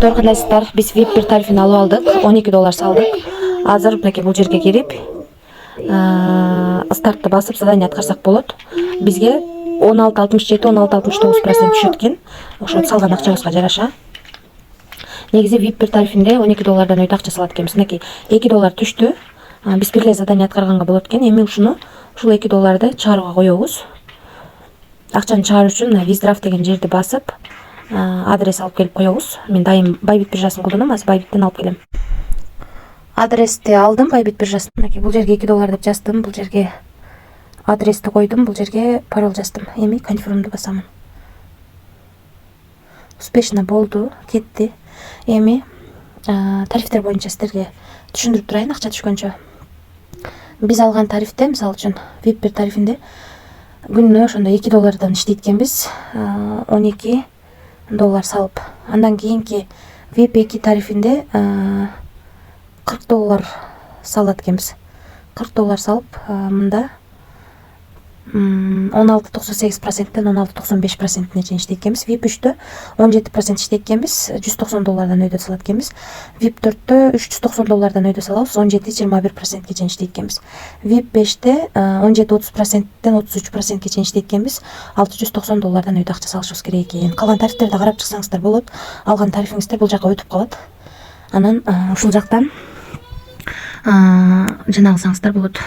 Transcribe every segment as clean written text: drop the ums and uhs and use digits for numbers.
достор, кандайсыздар? Биз VIP бир тарифин алып алдык. 12 доллар салдык. Азыр мынакей бул жерге кирип, стартты басып задание аткарсак болот. Бизге 16,67-16,69% түшөт экен. Ошо салган акчабызга жараша. Негизи VIP бир тарифинде 12 доллардан өйдө акча салат экенбиз. Мынакей 2 доллар түштү. Биз бир эле задание аткарганга болот экен. Эми ушул 2 долларды чыгарууга коебуз. Акчаны чыгаруу үчүн Виздрафт деген жерди басып, адрес алып келип коебуз. Мен дайым Байбит биржасын колдоном, азыр Байбиттен алып келем. Адрести алдым, Байбит биржасын. Мынакей бул жерге 2 доллар деп жаздым, бул жерге адрести койдум, бул жерге пароль жаздым. Эми конфирмду басамын. Успешно болду, кетти. Эми тарифтер боюнча сиздерге түшүндүрүп турайын акча түшкөнчө. Биз алган тарифте, мисалы үчүн VIP бир тарифинде күнүнө ошондой 2 доллардан иштейт экенбиз, 12 доллар салып. Андан кийинки VIP 2 тарифинде 40 доллар салат экенбиз. 40 доллар салып, мында 16,98%-тен 16,95%-не чейин иштейт экенбиз. VIP 3-тө 17% иштейт экенбиз, 190 доллардан өйдө салат экенбиз. VIP 4-тө 390 доллардан өйдө салабыз, 17,21%-ке чейин иштейт экенбиз. VIP 5-те 17,30%-тен 33%-ке чейин иштейт экенбиз, 690 доллардан өйдө акча салышыбыз керек экен. Калган тарифтерди карап чыксаңыздар болот. Алган тарифиңиздер бул жака өтүп калат. Анан ушул жактан жанагысаңыздар болот.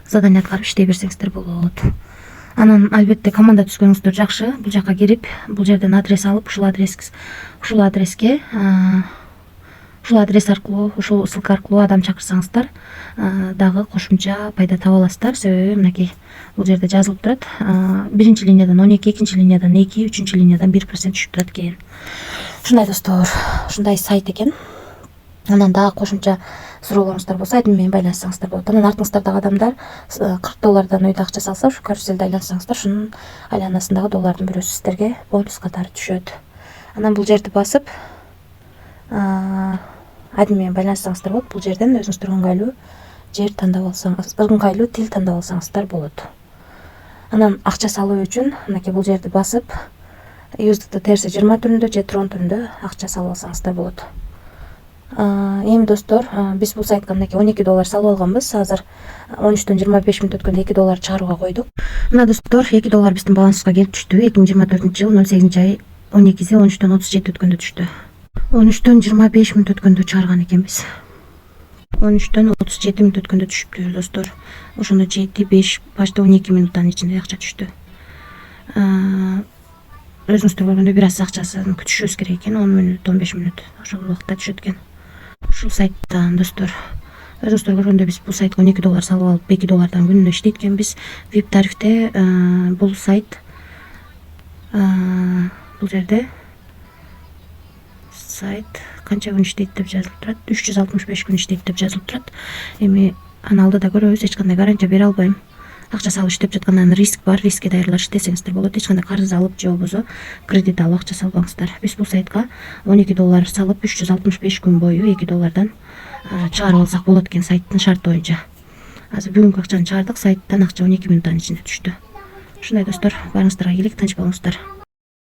Задание аткарып иштей берсеңиздер болот. Анан албетте команда түзгөнүңүздөр жакшы. Бул жака кирип, бул жерден адрес алып, ушул адрес аркылуу, ушул ссылка аркылуу адам чакырсаңыздар, дагы кошумча пайда таба аласыздар. Себеби мынакей бул жерде жазылып турат. Биринчи линиядан 12, экинчи линиядан 2, үчүнчү линиядан 1% түшүп турат экен. Ушундай достор, ушундай сайт экен. Анан дагы кошумча суроолоруңуздар болсо, айдын менен байланышсаңыздар болот. Анан артыңыздардагы адамдар 40 доллардан өйдө акча салса, ушу каруселде айлансаңыздар, ушунун айланасындагы доллардын бирөөсү сиздерге бонус катары түшөт. Анан бул жерди басып, айдын менен байланышсаңыздар болот. Бул жерден өзүңүздөр ыңгайлуу жер тандап алсаңыз, ыңгайлуу тил тандап алсаңыздар болот. Анан акча салуу үчүн мынакей бул жерди басып, USDT TRC20 түрүндө же Tron түрүндө акча салып алсаңыздар болот. Эми достор, биз бул сайтка мынакей 12 доллар салып алганбыз. Азыр 13-төн 25 мүнөт өткөндө 2 доллар чыгарууга койдук. Мына достор, 2 доллар биздин балансыбызга келип түштү. 2024-жыл 08-ай 12-си 13-төн 37 өткөндө түштү. 13-төн 25 мүнөт өткөндө чыгарган экенбиз. 13-төн 37 мүнөт өткөндө түшүптү достор. Ошондо 7-5 почти 12 мүнөттүн ичинде акча түштү. Өзүңүздөр көргөндөй бир аз акчасын күтүшүбүз керек экен, 10 мүнөт, 15 мүнөт ошол убакта түшөт экен. Ушул сайттан достор, өзүңүздөр көргөндөй биз бул сайтка 12 доллар салып алып, 2 доллардан күнүнө иштейт экенбиз. VIP тарифте бул сайт бул жерде сайт канча күн иштейт деп жазылып турат, 365 күн иштейт деп жазылып турат. Эми аны алдыда көрөбүз, эч кандай гарантия бере албайм. Акча салып иштеп жаткандан риск бар, рискке даярдалыш десеңиздер болот. Эч кандай карыз алып же болбосо кредит алып акча салбаңыздар. Биз бул сайтка 12 доллар салып 365 күн бою 2 доллардан чыгарып алсак болот экен сайттын шарты боюнча. Азыр бүгүнкү акчаны чыгардык, сайттан акча 12 мүнөттүн ичинде түштү. Ушундай достор, барыңыздарга ийгилик, тынч болуңуздар.